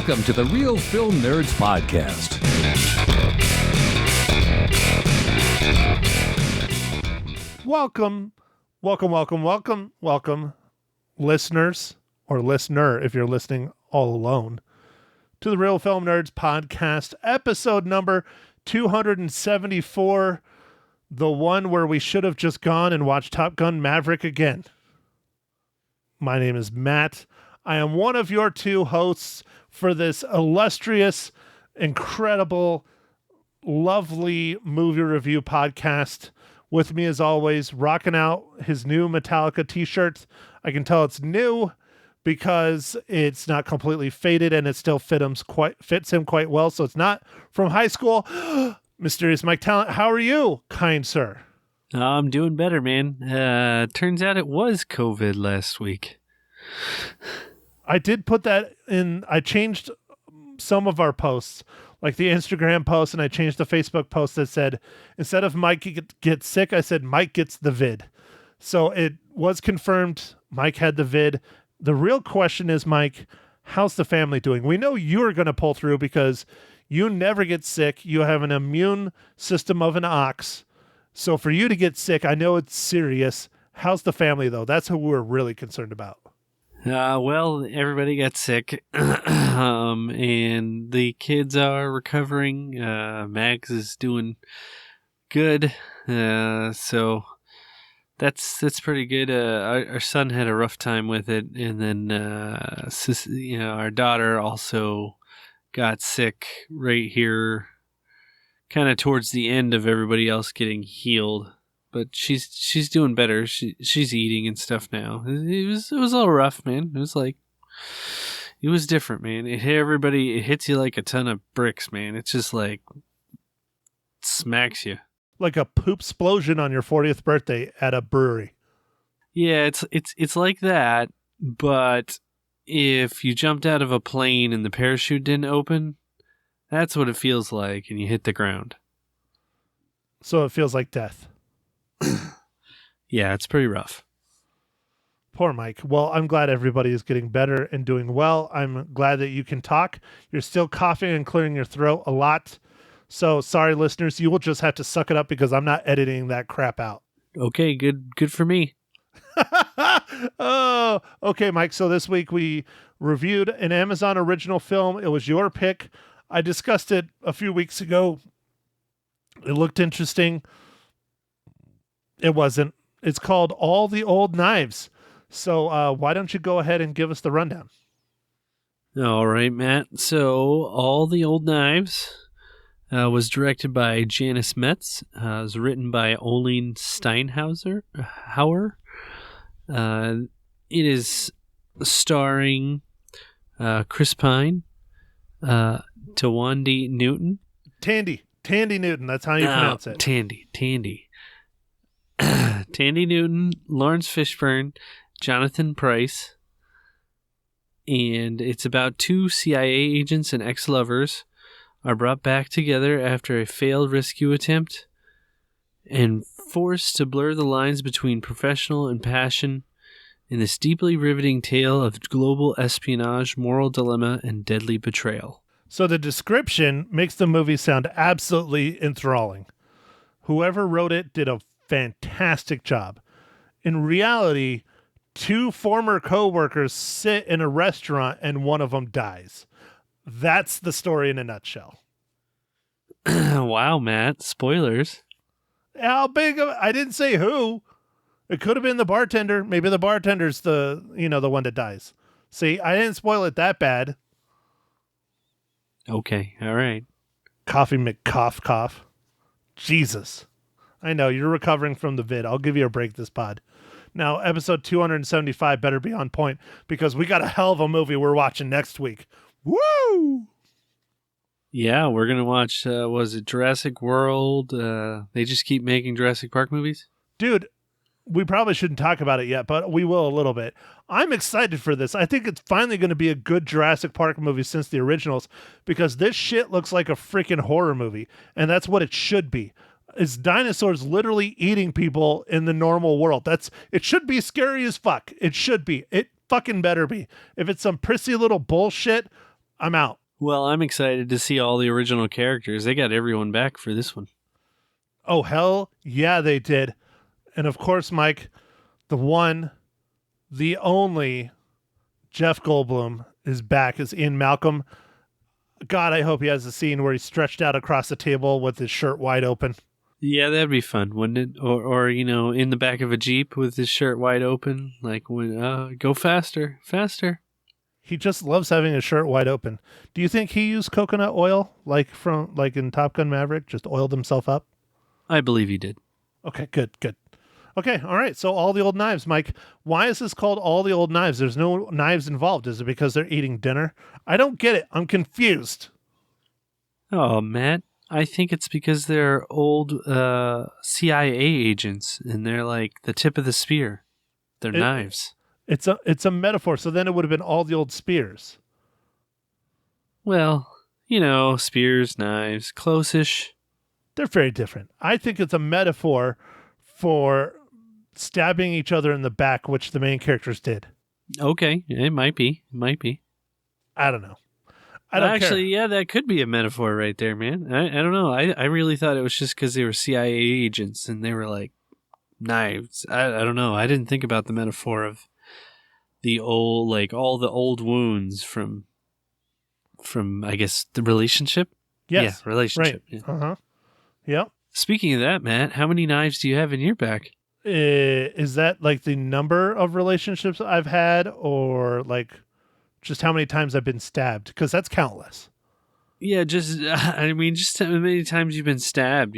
Welcome to the Real Film Nerds Podcast. Welcome, listeners, or listener if you're listening all alone, to the Real Film Nerds Podcast, episode number 274, the one where we should have just gone and watched Top Gun Maverick again. My name is Matt. I am one of your two hosts for this illustrious, incredible, lovely movie review podcast. With me, as always, rocking out his new Metallica t-shirt. I can tell it's new because it's not completely faded and it still fits him quite well. So it's not from high school. Mysterious Mike Talent, how are you, kind sir? I'm doing better, man. Turns out it was COVID last week. I did put that in. I changed some of our posts, like the Instagram post, and I changed the Facebook post that said, instead of Mike gets sick, I said Mike gets the vid. So it was confirmed Mike had the vid. The real question is, Mike, how's the family doing? We know you're going to pull through because you never get sick. You have an immune system of an ox. So for you to get sick, I know it's serious. How's the family, though? That's who we're really concerned about. Well, everybody got sick, and the kids are recovering. Mags is doing good, so that's pretty good. Our son had a rough time with it, and then our daughter also got sick right here, kind of towards the end of everybody else getting healed. But she's doing better. She's eating and stuff now. It was a little rough, man. It was different, man. It hit everybody. It hits you like a ton of bricks, man. It's just like smacks you like a poop explosion on your 40th birthday at a brewery. Yeah, it's like that. But if you jumped out of a plane and the parachute didn't open, that's what it feels like, and you hit the ground. So it feels like death. Yeah, it's pretty rough. Poor Mike. Well, I'm glad everybody is getting better and doing well. I'm glad that you can talk. You're still coughing and clearing your throat a lot. So sorry, listeners, you will just have to suck it up because I'm not editing that crap out. Okay, good for me. Oh, okay, Mike. So this week we reviewed an Amazon original film. It was your pick. I discussed it a few weeks ago. It looked interesting. It wasn't. It's called All the Old Knives. So why don't you go ahead and give us the rundown? All right, Matt. So All the Old Knives was directed by Janice Metz. It was written by Oline Steinhauer. It is starring Chris Pine, Tawandi Newton. Tandy Newton. That's how you pronounce it. Tandy Newton, Lawrence Fishburne, Jonathan Pryce, and it's about two CIA agents and ex-lovers are brought back together after a failed rescue attempt and forced to blur the lines between professional and passion in this deeply riveting tale of global espionage, moral dilemma, and deadly betrayal. So the description makes the movie sound absolutely enthralling. Whoever wrote it did a fantastic job. In reality, two former co-workers sit in a restaurant and one of them dies. That's the story in a nutshell. Wow, Matt. Spoilers. How big of I didn't say who. It could have been the bartender. Maybe the bartender's the one that dies. See, I didn't spoil it that bad. Okay, all right. Coffee McCough. Jesus. I know, you're recovering from the vid. I'll give you a break this pod. Now, episode 275 better be on point because we got a hell of a movie we're watching next week. Woo! Yeah, we're going to watch, was it Jurassic World? They just keep making Jurassic Park movies? Dude, we probably shouldn't talk about it yet, but we will a little bit. I'm excited for this. I think it's finally going to be a good Jurassic Park movie since the originals because this shit looks like a freaking horror movie, and that's what it should be. Is dinosaurs literally eating people in the normal world. It should be scary as fuck. It should be. It fucking better be. If it's some prissy little bullshit, I'm out. Well, I'm excited to see all the original characters. They got everyone back for this one. Oh, hell yeah, they did. And of course, Mike, the one, the only Jeff Goldblum is back as Ian Malcolm. God, I hope he has a scene where he's stretched out across the table with his shirt wide open. Yeah, that'd be fun, wouldn't it? Or in the back of a Jeep with his shirt wide open, like when go faster, faster. He just loves having his shirt wide open. Do you think he used coconut oil like in Top Gun Maverick? Just oiled himself up? I believe he did. Okay, good. Okay, all right. So All the Old Knives, Mike. Why is this called All the Old Knives? There's no knives involved. Is it because they're eating dinner? I don't get it. I'm confused. Oh, Matt, I think it's because they're old CIA agents, and they're like the tip of the spear. They're knives. It's a metaphor. So then it would have been All the Old Spears. Well, spears, knives, close-ish. They're very different. I think it's a metaphor for stabbing each other in the back, which the main characters did. Okay, it might be. I don't know. I don't Actually, care. yeah, that could be a metaphor right there, man. I don't know. I really thought it was just because they were CIA agents and they were like knives. I don't know. I didn't think about the metaphor of the old, like all the old wounds from I guess the relationship. Yes. Yeah, relationship. Right. Yeah. Yep. Speaking of that, Matt, how many knives do you have in your back? Is that like the number of relationships I've had, or like just how many times I've been stabbed? Because that's countless. Yeah, just how many times you've been stabbed,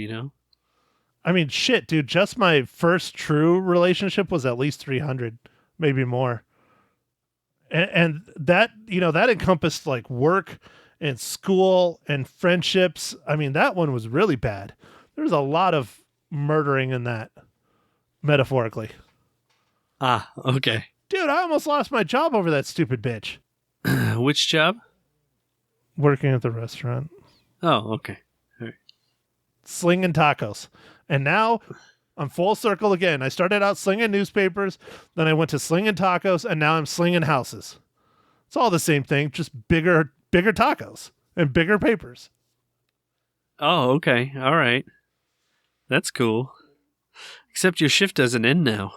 I mean, shit, dude. Just my first true relationship was at least 300, maybe more. And that, that encompassed like work and school and friendships. I mean, that one was really bad. There's a lot of murdering in that, metaphorically. Ah, okay. Dude, I almost lost my job over that stupid bitch. Which job? Working at the restaurant. Oh, okay. All right. Slinging tacos. And now I'm full circle again. I started out slinging newspapers, then I went to slinging tacos, and now I'm slinging houses. It's all the same thing, just bigger tacos and bigger papers. Oh, okay. All right. That's cool. Except your shift doesn't end now.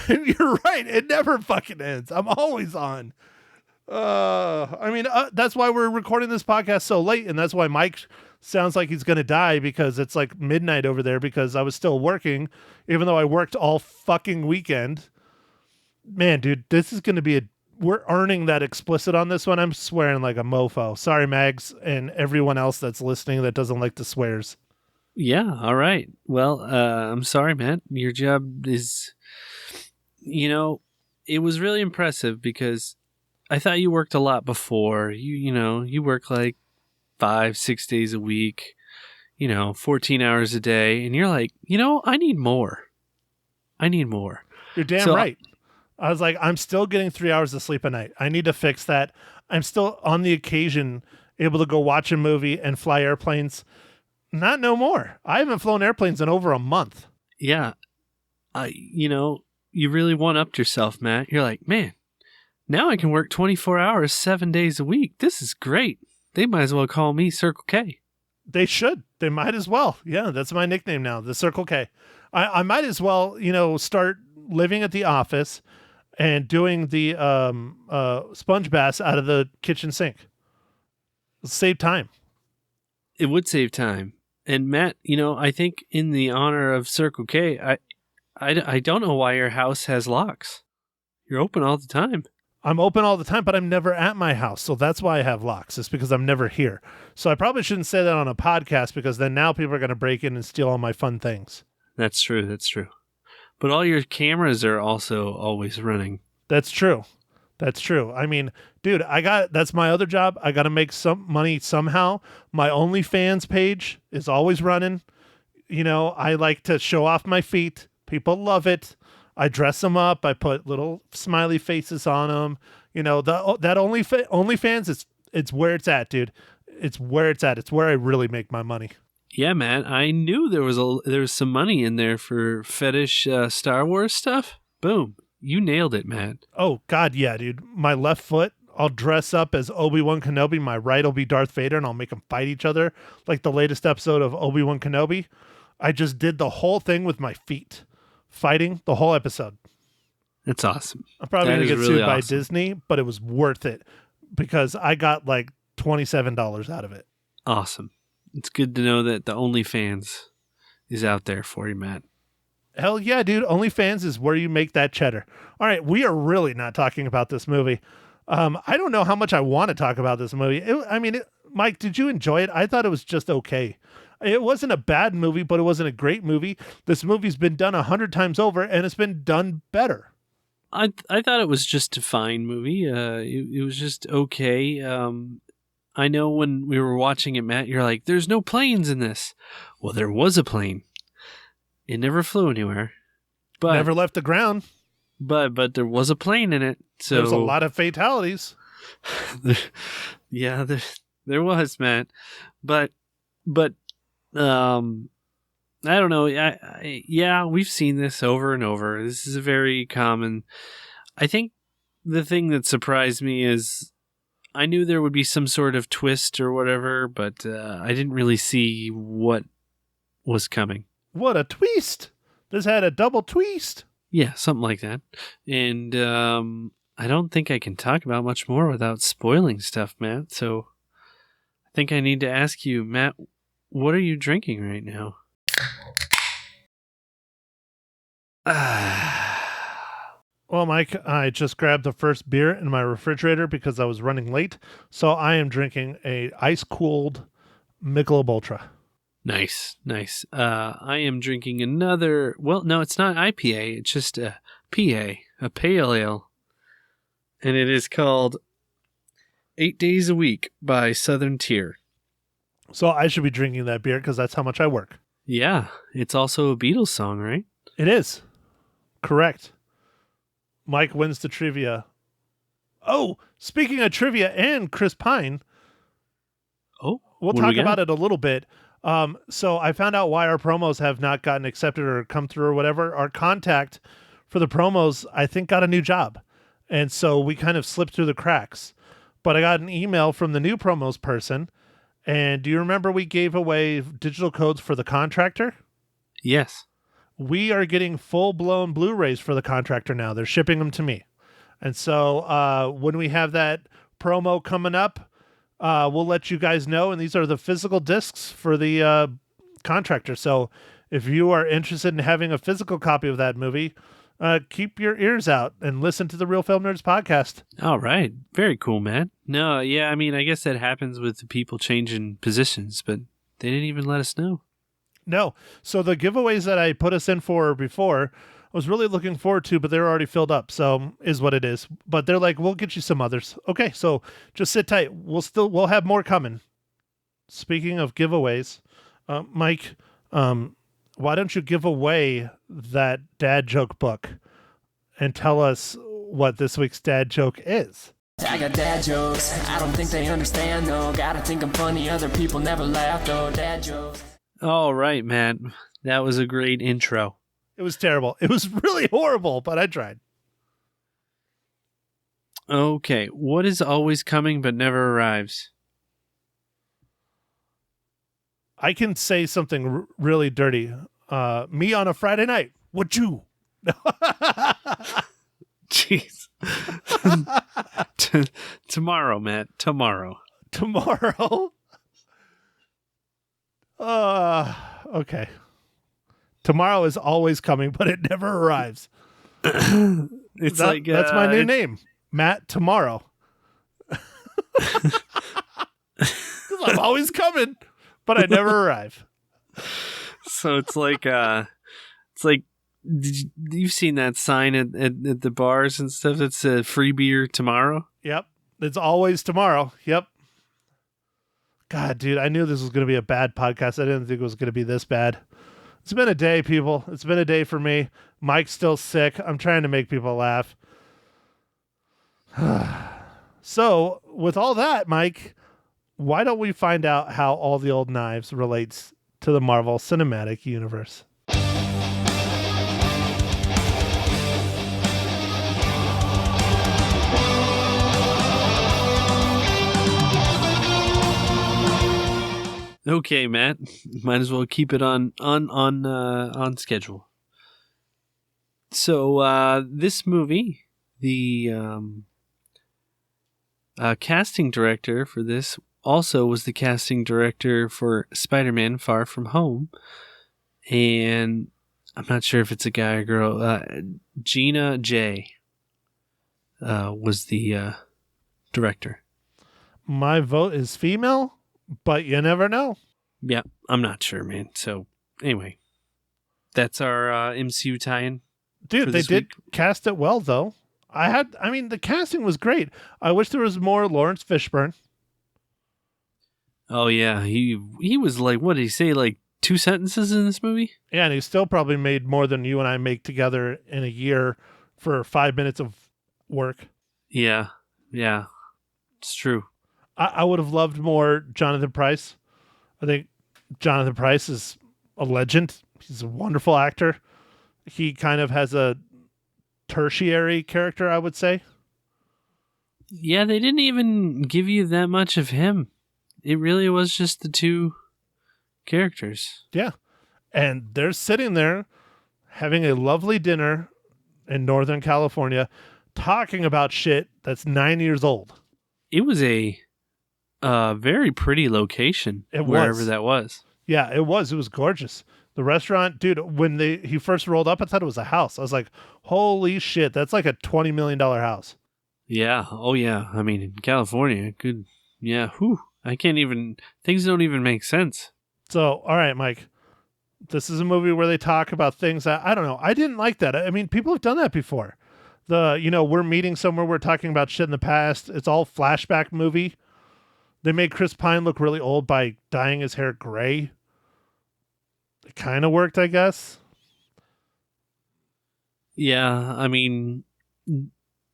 You're right. It never fucking ends. I'm always on. That's why we're recording this podcast so late, and that's why Mike sounds like he's going to die, because it's like midnight over there, because I was still working, even though I worked all fucking weekend. Man, dude, this is going to be we're earning that explicit on this one. I'm swearing like a mofo. Sorry, Mags, and everyone else that's listening that doesn't like the swears. Yeah, all right. Well, I'm sorry, Matt. Your job is, it was really impressive because I thought you worked a lot before. You work like 5-6 days a week, 14 hours a day. And you're like, I need more. You're damn right. I was like, I'm still getting 3 hours of sleep a night. I need to fix that. I'm still on the occasion able to go watch a movie and fly airplanes. Not no more. I haven't flown airplanes in over a month. Yeah. You really one-upped yourself, Matt. You're like, man, now I can work 24 hours, 7 days a week. This is great. They might as well call me Circle K. They should. They might as well. Yeah, that's my nickname now, the Circle K. I might as well, start living at the office and doing the sponge baths out of the kitchen sink. Save time. It would save time. And Matt, I think in the honor of Circle K, I don't know why your house has locks. You're open all the time. I'm open all the time, but I'm never at my house. So that's why I have locks. It's because I'm never here. So I probably shouldn't say that on a podcast, because then now people are going to break in and steal all my fun things. That's true. But all your cameras are also always running. That's true. I mean, dude, that's my other job. I got to make some money somehow. My OnlyFans page is always running. I like to show off my feet. People love it. I dress them up. I put little smiley faces on them. That OnlyFans, it's where it's at, dude. It's where it's at. It's where I really make my money. Yeah, man. I knew there was some money in there for fetish Star Wars stuff. Boom. You nailed it, man. Oh, God, yeah, dude. My left foot, I'll dress up as Obi-Wan Kenobi. My right will be Darth Vader, and I'll make them fight each other like the latest episode of Obi-Wan Kenobi. I just did the whole thing with my feet, fighting the whole episode. That's awesome. I'm probably going to get really sued by awesome. Disney, but it was worth it because I got like $27 out of it. Awesome. It's good to know that the OnlyFans is out there for you, Matt. Hell yeah, dude. OnlyFans is where you make that cheddar. All right, we are really not talking about this movie. I don't know how much I want to talk about this movie. Mike, did you enjoy it? I thought it was just okay. It wasn't a bad movie, but it wasn't a great movie. This movie's been done 100 times over, and it's been done better. I thought it was just a fine movie. It was just okay. I know when we were watching it, Matt, you're like, there's no planes in this. Well, there was a plane. It never flew anywhere. But Never left the ground. But there was a plane in it. So There's a lot of fatalities. Yeah, there was, Matt. But I don't know. Yeah, we've seen this over and over. This is a very common. I think the thing that surprised me is I knew there would be some sort of twist or whatever, but I didn't really see what was coming. What a twist. This had a double twist. Yeah, something like that. And I don't think I can talk about much more without spoiling stuff, Matt. So I think I need to ask you, Matt, what are you drinking right now? Well, Mike, I just grabbed the first beer in my refrigerator because I was running late. So I am drinking a ice-cooled Michelob Ultra. Nice. I am drinking another. Well, no, it's not IPA. It's just a PA, a pale ale. And it is called 8 Days a Week by Southern Tier. So I should be drinking that beer because that's how much I work. Yeah, it's also a Beatles song, right? It is. Correct. Mike wins the trivia. Oh, speaking of trivia and Chris Pine, Oh, we'll talk about it a little bit. So I found out why our promos have not gotten accepted or come through or whatever. Our contact for the promos, I think, got a new job. And so we kind of slipped through the cracks. But I got an email from the new promos person. And do you remember we gave away digital codes for the Contractor? Yes. We are getting full-blown Blu-rays for the Contractor now. They're shipping them to me. And so when we have that promo coming up, we'll let you guys know. And these are the physical discs for the Contractor. So if you are interested in having a physical copy of that movie, keep your ears out and listen to the Real Film Nerds podcast. All right. Very cool, man. No, yeah, I mean, I guess that happens with the people changing positions, but they didn't even let us know. No. So the giveaways that I put us in for before, I was really looking forward to, but they're already filled up. So is what it is. But they're like, we'll get you some others. Okay. So just sit tight. We'll have more coming. Speaking of giveaways, Mike, why don't you give away that dad joke book and tell us what this week's dad joke is? I got dad jokes, I don't think they understand, no. Gotta think I'm funny, other people never laugh, though. Dad jokes. All right, Matt. That was a great intro. It was terrible. It was really horrible, but I tried. Okay. What is always coming but never arrives? I can say something really dirty. Me on a Friday night. What you? Jeez. Tomorrow, Matt. Tomorrow. Tomorrow? Okay. Tomorrow is always coming, but it never arrives. It's that's my new name. Matt Tomorrow. Because I'm always coming, but I never arrive. So it's like you've seen that sign at the bars and stuff that's free beer tomorrow? Yep. It's always tomorrow. Yep. God, dude, I knew this was going to be a bad podcast. I didn't think it was going to be this bad. It's been a day, people. It's been a day for me. Mike's still sick. I'm trying to make people laugh. So, with all that, Mike, why don't we find out how All the Old Knives relates to the Marvel Cinematic Universe? Okay, Matt. Might as well keep it on schedule. So this movie, the casting director for this also was the casting director for Spider-Man: Far From Home, and I'm not sure if it's a guy or girl. Gina J was the director. My vote is female, but you never know. Yeah, I'm not sure, man. So anyway, that's our MCU tie-in. Dude, they did week. cast it well, though. The casting was great. I wish there was more Lawrence Fishburne. Oh yeah, he was like, what did he say? Like 2 sentences in this movie? Yeah, and he still probably made more than you and I make together in a year for 5 minutes of work. Yeah, it's true. I would have loved more Jonathan Pryce. I think Jonathan Pryce is a legend. He's a wonderful actor. He kind of has a tertiary character, I would say. Yeah, they didn't even give you that much of him. It really was just the 2 characters. Yeah. And they're sitting there having a lovely dinner in Northern California talking about shit that's 9 years old. It was a very pretty location, wherever that was. Yeah, it was. It was gorgeous. The restaurant, dude, when he first rolled up, I thought it was a house. I was like, holy shit, that's like a $20 million house. Yeah. Oh, yeah. I mean, in California, good. Yeah. Whew. Things don't even make sense. So, all right, Mike, this is a movie where they talk about things that, I don't know. I didn't like that. I mean, people have done that before. We're meeting somewhere, we're talking about shit in the past. It's all flashback movie. They made Chris Pine look really old by dyeing his hair gray. It kind of worked, I guess. Yeah, I mean,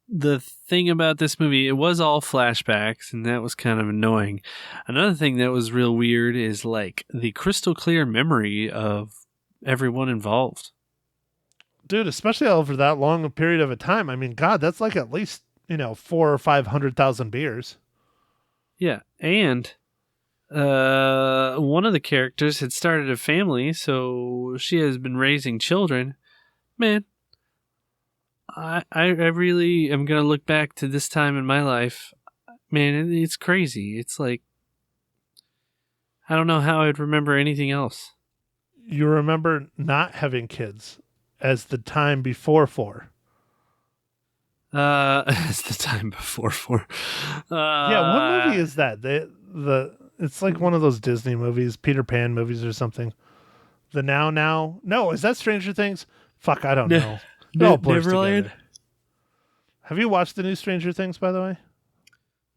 the thing about this movie, it was all flashbacks, and that was kind of annoying. Another thing that was real weird is like the crystal clear memory of everyone involved. Dude, especially over that long a period of a time. I mean, God, that's like at least, 400,000 or 500,000 beers. Yeah, and one of the characters had started a family, so she has been raising children. Man, I really am going to look back to this time in my life. Man, it's crazy. It's like, I don't know how I'd remember anything else. You remember not having kids as the time before 4. As the time before 4. Yeah, what movie is that? It's like one of those Disney movies, Peter Pan movies or something. The Now. No, is that Stranger Things? Fuck, I don't know. No, Neverland. Have you watched the new Stranger Things, by the way?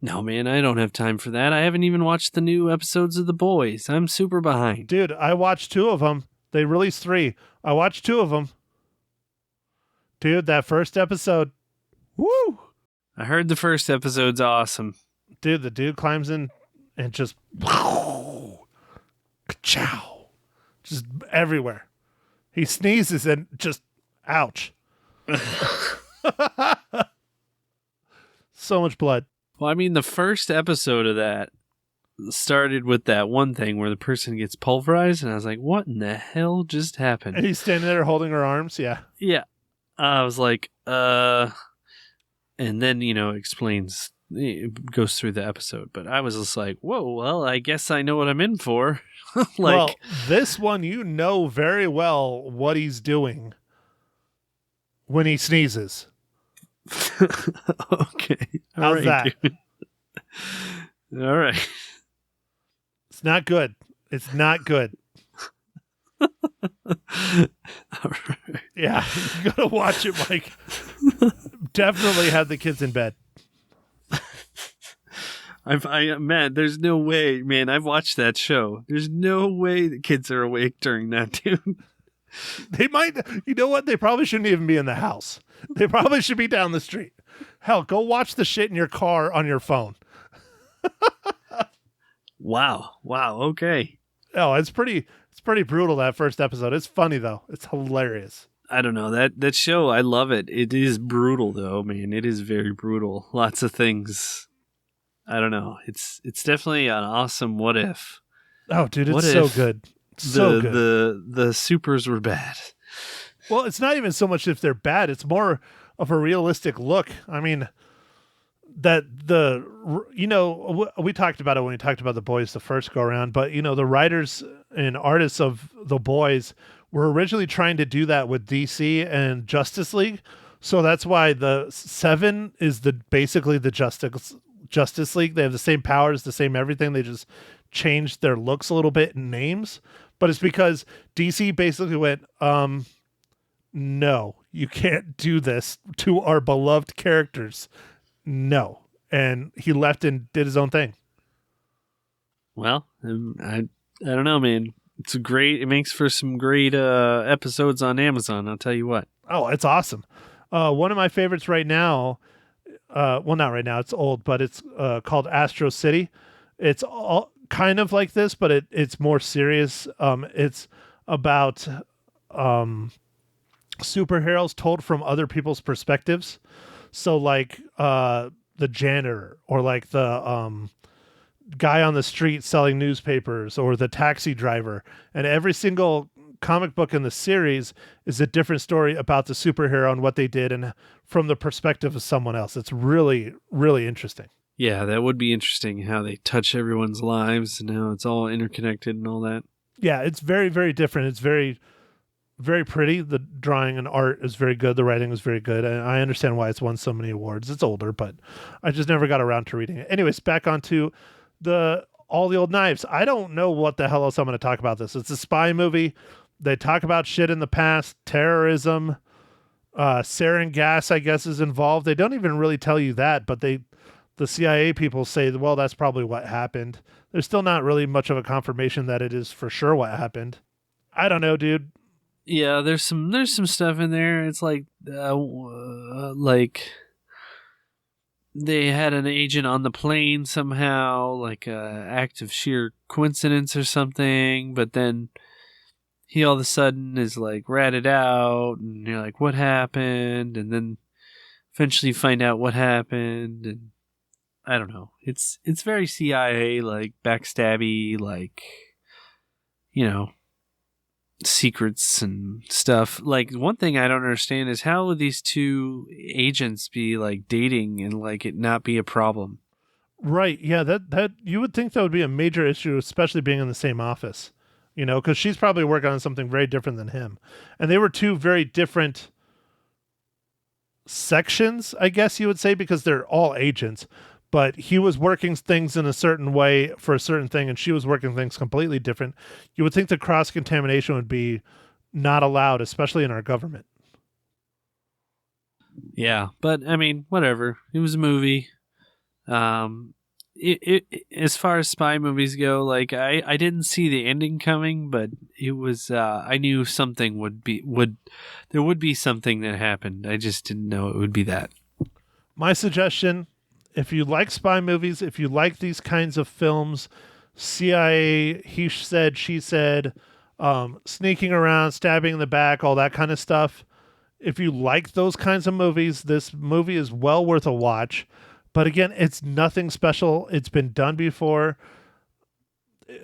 No, man, I don't have time for that. I haven't even watched the new episodes of The Boys. I'm super behind. Dude, I watched 2 of them. They released 3. I watched 2 of them. Dude, that first episode. Woo! I heard the first episode's awesome. Dude, the dude climbs in and just ka-chow. Just everywhere. He sneezes and just ouch. So much blood. Well, I mean, the first episode of that started with that one thing where the person gets pulverized, and I was like, what in the hell just happened? And he's standing there holding her arms, yeah. Yeah. I was like, and then, explains, goes through the episode. But I was just like, whoa, well, I guess I know what I'm in for. Well, this one, you know very well what he's doing when he sneezes. Okay. How's that? Dude. All right. It's not good. It's not good. All right. Yeah, you gotta watch it, Mike. Definitely have the kids in bed. Man, there's no way, man. I've watched that show. There's no way the kids are awake during that, dude. They might, you know what? They probably shouldn't even be in the house. They probably should be down the street. Hell, go watch the shit in your car on your phone. Wow. Okay. Oh, it's pretty brutal, that first episode. It's funny though. It's hilarious. I don't know. That show, I love it. It is brutal though, man. It is very brutal. Lots of things. I don't know. It's definitely an awesome what if. Oh, dude, What it's so if good. So the good. the supers were bad? Well, it's not even so much if they're bad. It's more of a realistic look. I mean, we talked about it when we talked about The Boys the first go around, but the writers and artists of The Boys were originally trying to do that with DC and Justice League. So that's why the Seven is basically the Justice League. They have the same powers, the same everything. They just changed their looks a little bit and names. But it's because DC basically went, no, you can't do this to our beloved characters. No. And he left and did his own thing. Well, I don't know, man. It makes for some great episodes on Amazon, I'll tell you what. Oh, it's awesome. One of my favorites right now, well, not right now, it's old, but it's called Astro City. It's all kind of like this, but it's more serious. It's about superheroes told from other people's perspectives. So like the janitor, or like the guy on the street selling newspapers, or the taxi driver, and every single comic book in the series is a different story about the superhero and what they did, and from the perspective of someone else. It's really, really interesting. Yeah, that would be interesting, how they touch everyone's lives and how it's all interconnected and all that. Yeah, it's very, very different. It's very, very pretty. The drawing and art is very good. The writing is very good. And I understand why it's won so many awards. It's older, but I just never got around to reading it. Anyways, back onto All the Old Knives. I don't know what the hell else I'm going to talk about this. It's a spy movie. They talk about shit in the past, terrorism, sarin gas, I guess, is involved. They don't even really tell you that, but the CIA people say, well, that's probably what happened. There's still not really much of a confirmation that it is for sure what happened. I don't know, dude. Yeah, there's some stuff in there. It's like they had an agent on the plane somehow, like a act of sheer coincidence or something, but then he all of a sudden is like ratted out, and you're like, what happened? And then eventually find out what happened, and I don't know. It's very CIA, like backstabby, like, secrets and stuff. Like, one thing I don't understand is how would these two agents be like dating and like it not be a problem? Right. Yeah, that you would think that would be a major issue, especially being in the same office, because she's probably working on something very different than him. And they were two very different sections, I guess you would say, because they're all agents. But he was working things in a certain way for a certain thing, and she was working things completely different. You would think the cross-contamination would be not allowed, especially in our government. Yeah, but I mean, whatever. It was a movie. It as far as spy movies go, like I didn't see the ending coming, but it was I knew something there would be something that happened. I just didn't know it would be that. My suggestion, if you like spy movies, if you like these kinds of films, CIA, he said, she said, sneaking around, stabbing in the back, all that kind of stuff. If you like those kinds of movies, this movie is well worth a watch. But again, it's nothing special. It's been done before.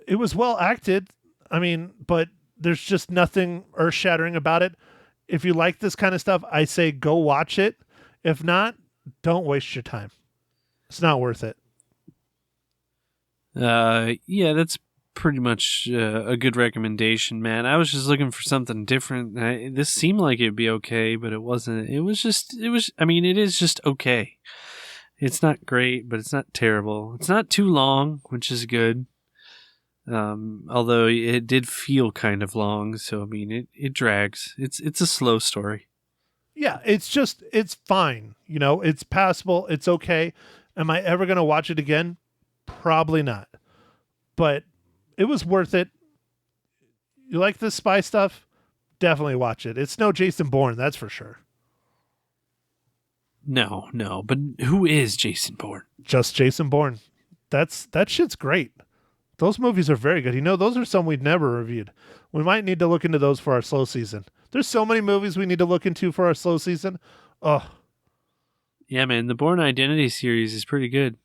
It was well acted. I mean, but there's just nothing earth-shattering about it. If you like this kind of stuff, I say go watch it. If not, don't waste your time. It's not worth it. Yeah, that's pretty much a good recommendation, man. I was just looking for something different. This seemed like it'd be okay, but it wasn't. It is just okay. It's not great, but it's not terrible. It's not too long, which is good. Although it did feel kind of long, so I mean, it drags. It's a slow story. Yeah, it's fine. It's passable. It's okay. Am I ever going to watch it again? Probably not. But it was worth it. You like this spy stuff? Definitely watch it. It's no Jason Bourne, that's for sure. No, but who is Jason Bourne? Just Jason Bourne. That shit's great. Those movies are very good. Those are some we've never reviewed. We might need to look into those for our slow season. There's so many movies we need to look into for our slow season. Oh. Yeah, man, the Bourne Identity series is pretty good.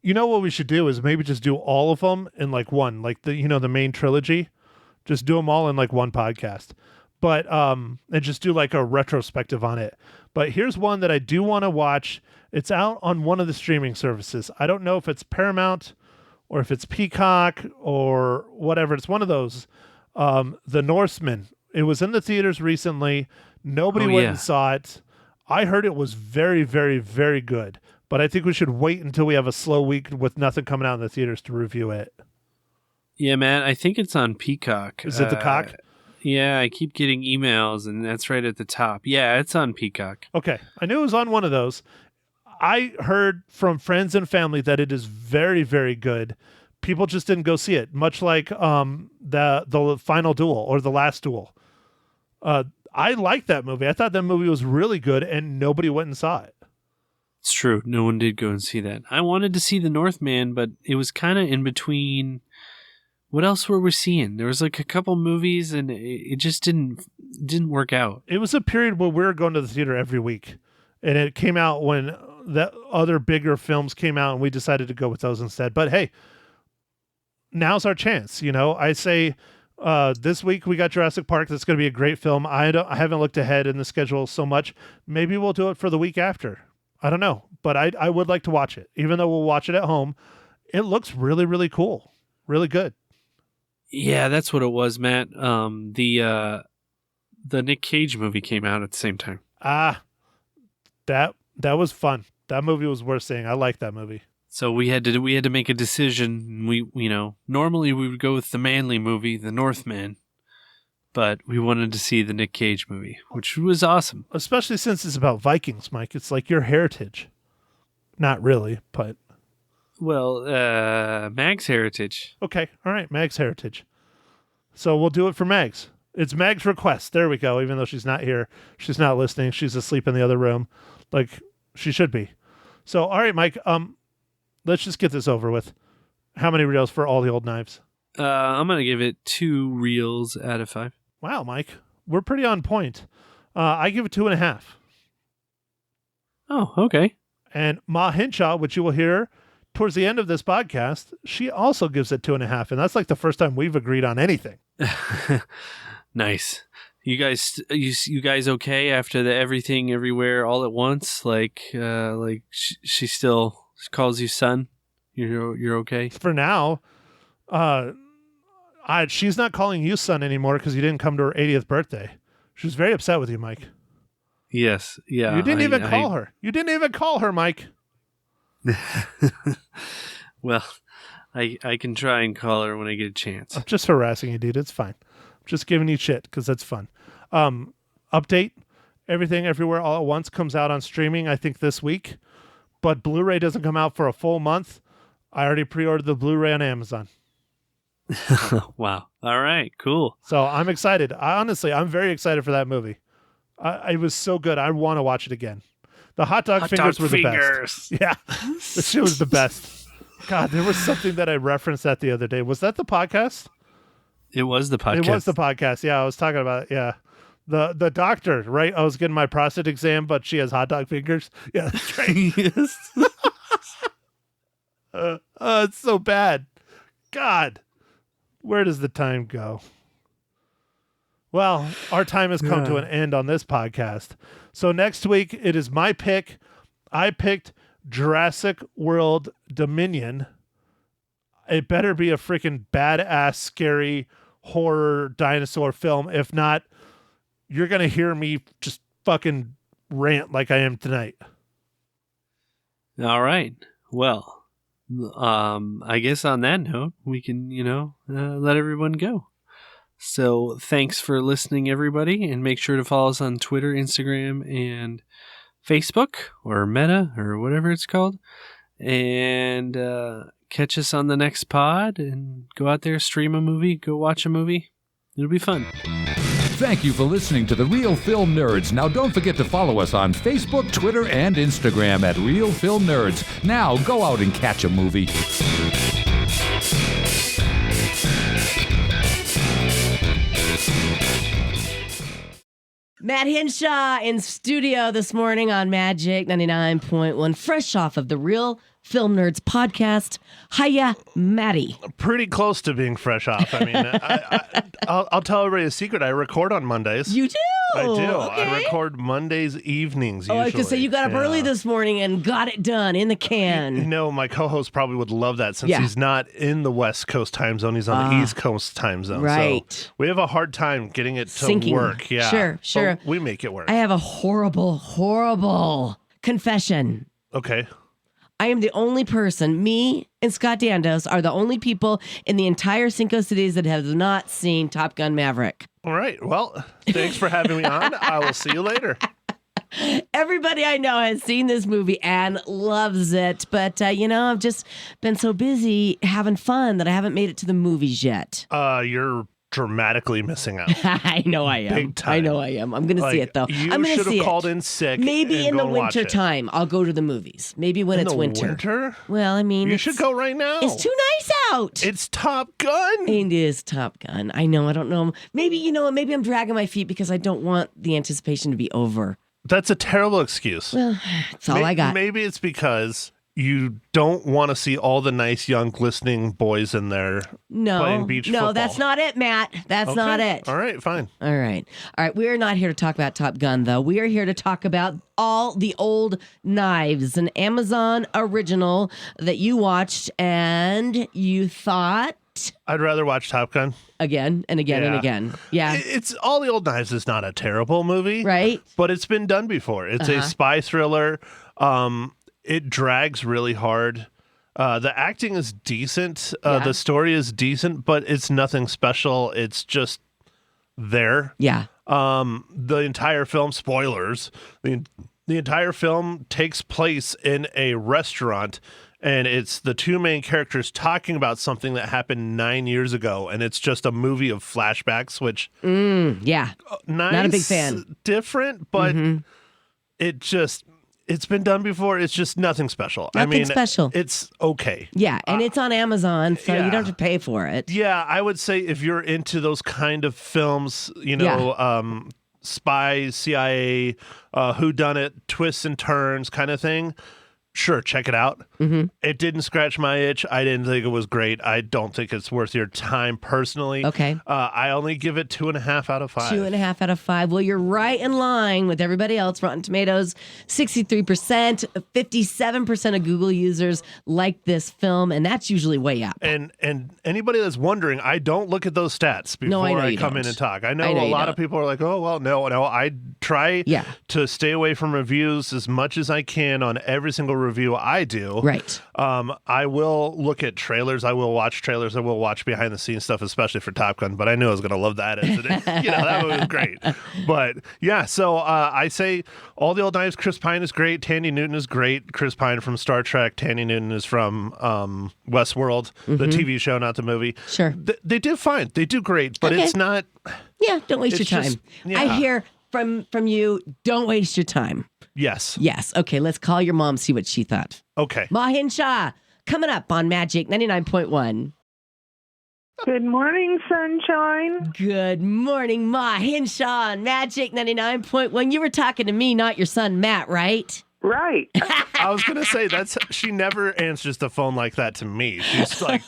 You know what we should do is maybe just do all of them in like one, like the main trilogy. Just do them all in like one podcast. But and just do like a retrospective on it. But here's one that I do want to watch. It's out on one of the streaming services. I don't know if it's Paramount or if it's Peacock or whatever. It's one of those. The Norseman. It was in the theaters recently. Nobody went and saw it. I heard it was very, very, very good. But I think we should wait until we have a slow week with nothing coming out in the theaters to review it. Yeah, man. I think it's on Peacock. Is it the cock? Yeah, I keep getting emails, and that's right at the top. Yeah, it's on Peacock. Okay. I knew it was on one of those. I heard from friends and family that it is very, very good. People just didn't go see it, much like the Final Duel or The Last Duel. I liked that movie. I thought that movie was really good, and nobody went and saw it. It's true. No one did go and see that. I wanted to see The Northman, but it was kind of in between. What else were we seeing? There was like a couple movies, and it just didn't work out. It was a period where we were going to the theater every week, and it came out when the other bigger films came out, and we decided to go with those instead. But hey, now's our chance. I say this week we got Jurassic Park. That's going to be a great film. I haven't looked ahead in the schedule so much. Maybe we'll do it for the week after. I don't know, but I would like to watch it, even though we'll watch it at home. It looks really, really cool, really good. Yeah, that's what it was, Matt. The Nick Cage movie came out at the same time. That was fun. That movie was worth seeing. I like that movie. So we had to make a decision. We normally we would go with the manly movie, The Northman, but we wanted to see the Nick Cage movie, which was awesome. Especially since it's about Vikings, Mike. It's like your heritage. Not really, but... Well, Mag's heritage. Okay, all right, Mag's heritage. So we'll do it for Mag's. It's Mag's request. There we go, even though she's not here. She's not listening. She's asleep in the other room, like she should be. So, all right, Mike, let's just get this over with. How many reels for All the Old Knives? I'm going to give it 2 reels out of 5. Wow, Mike. We're pretty on point. I give it 2.5. Oh, okay. And Ma Hinshaw, which you will hear towards the end of this podcast, she also gives it 2.5. And that's like the first time we've agreed on anything. Nice. You guys okay after the everything everywhere all at once? Like she still calls you son? You're okay? For now, she's not calling you son anymore because you didn't come to her 80th birthday. She was very upset with you, Mike. Yes. Yeah. You didn't even call her. You didn't even call her, Mike. Well, I can try and call her when I get a chance. I'm just harassing you, dude. It's fine. I'm just giving you shit because that's fun. Update. Everything Everywhere All at Once comes out on streaming, I think, this week. But Blu-ray doesn't come out for a full month. I already pre-ordered the Blu-ray on Amazon. Wow. All right. Cool. So I'm excited. I'm very excited for that movie. It was so good. I want to watch it again. The hot dog fingers were the best. Yeah. The shit was the best. God, there was something that I referenced that the other day. Was that the podcast? It was the podcast. It was the podcast. Yeah, I was talking about it. Yeah. The doctor, right? I was getting my prostate exam, but she has hot dog fingers. Yeah, that's right. Yes. It's so bad. God, where does the time go? Well, our time has come to an end on this podcast. So next week, it is my pick. I picked Jurassic World Dominion. It better be a freaking badass, scary horror dinosaur film. If not, you're going to hear me just fucking rant like I am tonight. All right. Well, I guess on that note, we can, let everyone go. So thanks for listening, everybody, and make sure to follow us on Twitter, Instagram, and Facebook, or Meta, or whatever it's called. And catch us on the next pod, and go out there, stream a movie, go watch a movie. It'll be fun. Thank you for listening to The Real Film Nerds. Now don't forget to follow us on Facebook, Twitter, and Instagram at Real Film Nerds. Now go out and catch a movie. Matt Hinshaw in studio this morning on Magic 99.1, fresh off of the Real Film Nerds podcast. Hiya, Maddie. Pretty close to being fresh off. I mean, I'll tell everybody a secret. I record on Mondays. You do? I do. Okay. I record Mondays evenings Oh, usually. I was going to say you got up early this morning and got it done in the can. My co-host probably would love that since he's not in the West Coast time zone. He's on the East Coast time zone. Right. So we have a hard time getting it to Syncing. work. Yeah. Sure. But we make it work. I have a horrible confession. Okay. I am the only person, me and Scott Dandos are the only people in the entire Cinco Cities that have not seen Top Gun Maverick. All right. Well, thanks for having me on. I will see you later. Everybody I know has seen this movie and loves it. But, I've just been so busy having fun that I haven't made it to the movies yet. You're dramatically missing out. I know I am. Big time. I know I am. I'm going to see it, though. You I'm going to should see have it. called in sick. Maybe and in the go and watch winter it. time, I'll go to the movies. Maybe when it's winter. Winter? Well, I mean, You should go right now. It's too nice out. It's Top Gun. It is Top Gun. I know. I don't know. Maybe, maybe I'm dragging my feet because I don't want the anticipation to be over. That's a terrible excuse. Well, that's all I got. Maybe it's because you don't want to see all the nice, young, glistening boys in there playing beach football. No, that's not it, Matt. That's not it. All right, fine. All right. We are not here to talk about Top Gun, though. We are here to talk about All the Old Knives, an Amazon original that you watched and you thought... I'd rather watch Top Gun. Again and again and again. Yeah. It's All the Old Knives is not a terrible movie. Right. But it's been done before. It's a spy thriller. It drags really hard. The acting is decent. The story is decent, but it's nothing special. It's just there. Yeah. The entire film, spoilers, the entire film takes place in a restaurant, and it's the two main characters talking about something that happened 9 years ago, and it's just a movie of flashbacks, which Yeah. nice, Not a big fan. Different, but it's been done before. It's just nothing special. Nothing special. It's okay. Yeah, and it's on Amazon, so you don't have to pay for it. Yeah, I would say if you're into those kind of films, spy, CIA, whodunit, twists and turns kind of thing, sure, check it out. It didn't scratch my itch. I didn't think it was great. I don't think it's worth your time personally. Okay. I only give it 2.5 out of 5. 2.5 out of 5. Well, you're right in line with everybody else. Rotten Tomatoes, 63%, 57% of Google users like this film, and that's usually way up. And anybody that's wondering, I don't look at those stats before I come in and talk. I know a lot of people are like, oh, well, no. I try to stay away from reviews as much as I can on every single review I do. Right. I will look at trailers. I will watch trailers. I will watch behind the scenes stuff, especially for Top Gun. But I knew I was going to love that. That movie was great. But yeah, so I say All the Old Knives. Chris Pine is great. Tandy Newton is great. Chris Pine from Star Trek. Tandy Newton is from Westworld, the TV show, not the movie. Sure. They do fine. They do great, but it's not. Yeah, don't waste your time. just- I hear from you, don't waste your time. Yes. Yes. Okay, let's call your mom, see what she thought. Okay. Mahin Shah, coming up on Magic 99.1. Good morning, sunshine. Good morning, Mahin Shah on Magic 99.1. You were talking to me, not your son, Matt, right? Right. I was going to say, she never answers the phone like that to me. She's like,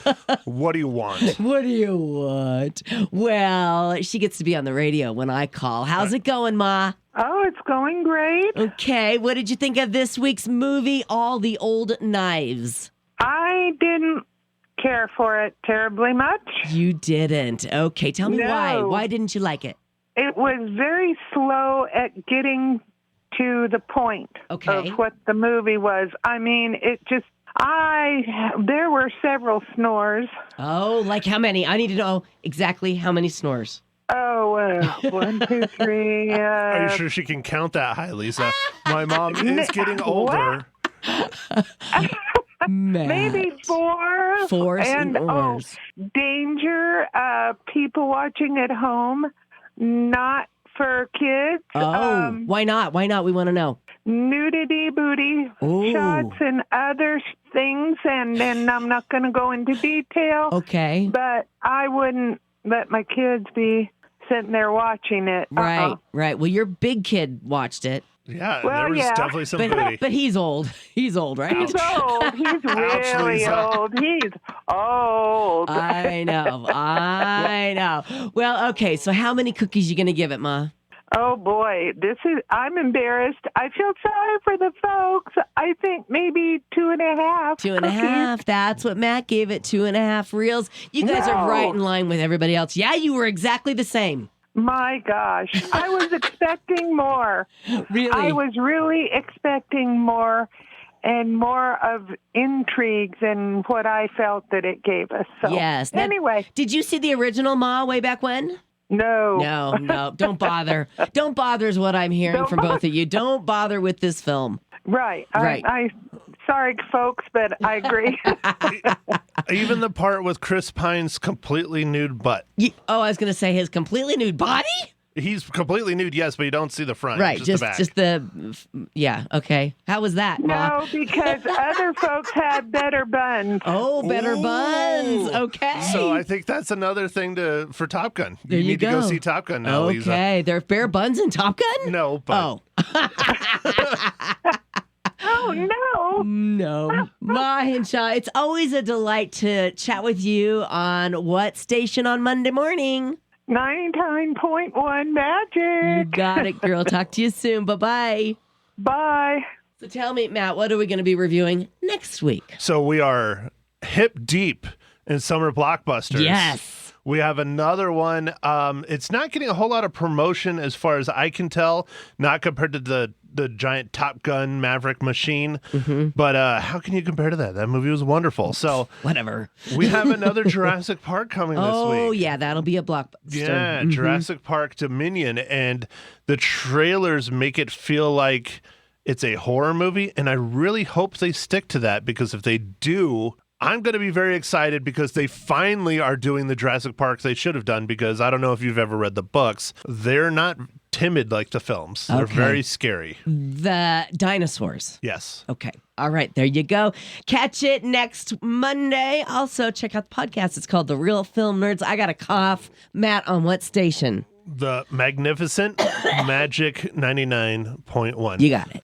what do you want? What do you want? Well, she gets to be on the radio when I call. How's it going, Ma? Oh, it's going great. Okay, what did you think of this week's movie, All the Old Knives? I didn't care for it terribly much. You didn't. Okay, tell me why. No. Why didn't you like it? It was very slow at getting to the point of what the movie was. I mean, there were several snores. Oh, like how many? I need to know exactly how many snores. Oh, 1, 2, 3. Are you sure she can count that high, Lisa? My mom is getting older. Maybe 4. 4 and snores. Danger, people watching at home, not for kids. Oh, why not? Why not? We want to know. Nudity, booty shots, and other things, and then I'm not going to go into detail. Okay. But I wouldn't let my kids be sitting there watching it. Right, right. Well, your big kid watched it. Yeah, Well, there was yeah. definitely some booty. But he's old. He's old, right? He's old. He's really Lisa. old. He's old. I know. Well, okay. So how many cookies you going to give it, Ma? Oh boy, I'm embarrassed. I feel sorry for the folks. I think maybe 2.5. 2.5. That's what Matt gave it. 2.5 reels. You guys are right in line with everybody else. Yeah, you were exactly the same. My gosh, I was expecting more. Really? I was really expecting more and more of intrigues and what I felt that it gave us. So, yes. Now, anyway. Did you see the original, Ma, way back when? No. No. Don't bother. Don't bother is what I'm hearing from both of you. Don't bother with this film. Right. Right. Sorry, folks, but I agree. Even the part with Chris Pine's completely nude butt. I was going to say his completely nude body? He's completely nude, yes, but you don't see the front. Right, just the back. Yeah, okay. How was that, Ma? No, because other folks had better buns. Oh, better buns. Okay. So I think that's another thing for Top Gun. There you need go. to go see Top Gun now, Lisa. Okay, there are bare buns in Top Gun? No, but... Oh. Oh, no. No. Ma Hinshaw, it's always a delight to chat with you on what station on Monday morning? 99.1 You Magic. got it, girl. Talk to you soon. Bye-bye. Bye. So tell me, Matt, what are we going to be reviewing next week? So we are hip deep in summer blockbusters. Yes. We have another one. It's not getting a whole lot of promotion as far as I can tell, not compared to the giant Top Gun Maverick machine. Mm-hmm. But how can you compare to that? That movie was wonderful. So whatever. We have another Jurassic Park coming this week. Oh, yeah, that'll be a blockbuster. Yeah, Jurassic Park Dominion. And the trailers make it feel like it's a horror movie. And I really hope they stick to that, because if they do, I'm going to be very excited, because they finally are doing the Jurassic Parks they should have done, because I don't know if you've ever read the books. They're not timid like the films. They're very scary. The dinosaurs. Yes. Okay. All right. There you go. Catch it next Monday. Also, check out the podcast. It's called The Real Film Nerds. I got a cough. Matt, on what station? The magnificent Magic 99.1. You got it.